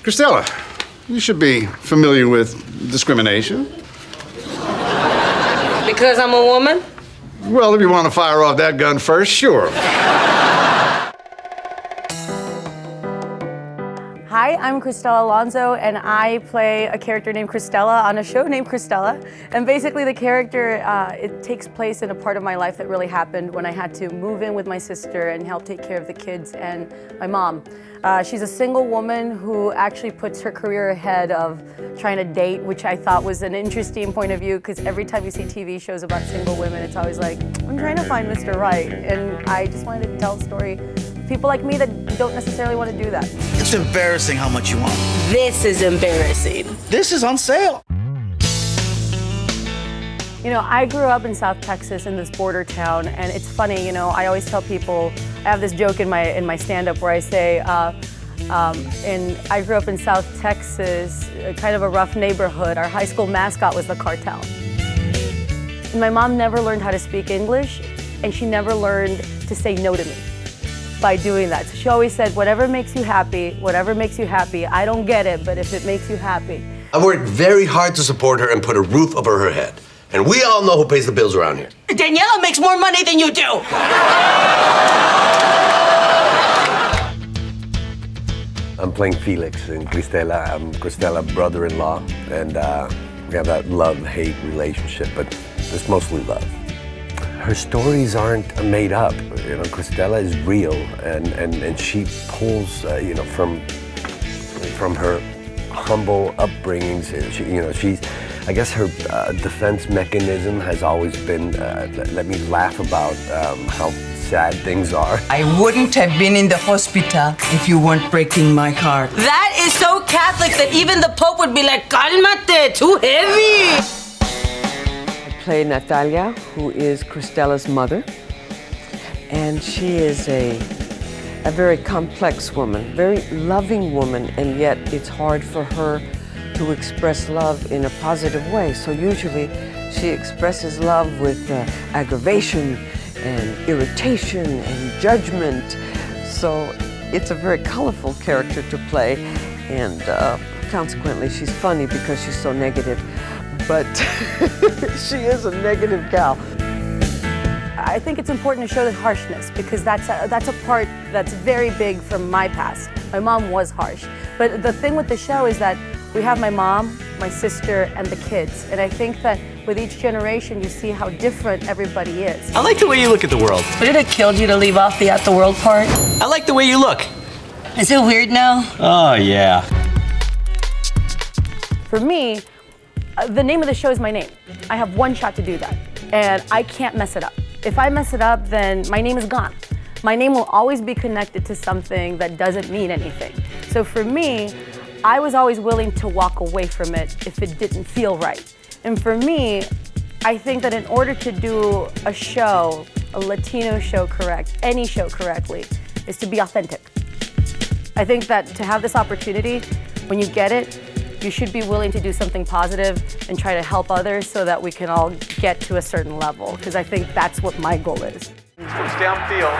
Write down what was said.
Cristela, you should be familiar with discrimination. Because I'm a woman? Well, if you want to fire off that gun first, sure. Hi, I'm Cristela Alonzo, and I play a character named Cristela on a show named Cristela. And basically the character, it takes place in a part of my life that really happened when I had to move in with my sister and help take care of the kids and my mom. She's a single woman who actually puts her career ahead of trying to date, which I thought was an interesting point of view, because every time you see TV shows about single women, it's always like, I'm trying to find Mr. Right. And I just wanted to tell a story. People like me that don't necessarily want to do that. It's embarrassing how much you want. This is embarrassing. This is on sale. You know, I grew up in South Texas in this border town, and it's funny, you know, I always tell people, I have this joke in my stand-up where I say, I grew up in South Texas, kind of a rough neighborhood. Our high school mascot was the cartel. My mom never learned how to speak English, and she never learned to say no to me by doing that. So she always said, whatever makes you happy, I don't get it, but if it makes you happy. I worked very hard to support her and put a roof over her head. And we all know who pays the bills around here. Daniela makes more money than you do. I'm playing Felix in Cristela. I'm Cristela's brother-in-law, and we have that love-hate relationship, but it's mostly love. Her stories aren't made up. You know, Cristela is real, and she pulls, you know, from her humble upbringings. I guess her defense mechanism has always been let me laugh about how sad things are. I wouldn't have been in the hospital if you weren't breaking my heart. That is so Catholic that even the Pope would be like, cálmate, too heavy. I play Natalia, who is Cristela's mother, and she is a very complex woman, very loving woman, and yet it's hard for her to express love in a positive way. So usually she expresses love with aggravation and irritation and judgment. So it's a very colorful character to play, and consequently she's funny because she's so negative, but she is a negative gal. I think it's important to show the harshness, because that's a part that's very big from my past. My mom was harsh. But the thing with the show is that we have my mom, my sister, and the kids. And I think that with each generation, you see how different everybody is. I like the way you look at the world. Would it have killed you to leave off the at the world part? I like the way you look. Is it weird now? Oh, yeah. For me, the name of the show is my name. I have one shot to do that, and I can't mess it up. If I mess it up, then my name is gone. My name will always be connected to something that doesn't mean anything. So for me, I was always willing to walk away from it if it didn't feel right. And for me, I think that in order to do a show, a Latino show any show correctly, is to be authentic. I think that to have this opportunity, when you get it, you should be willing to do something positive and try to help others so that we can all get to a certain level, because I think that's what my goal is. Downfield.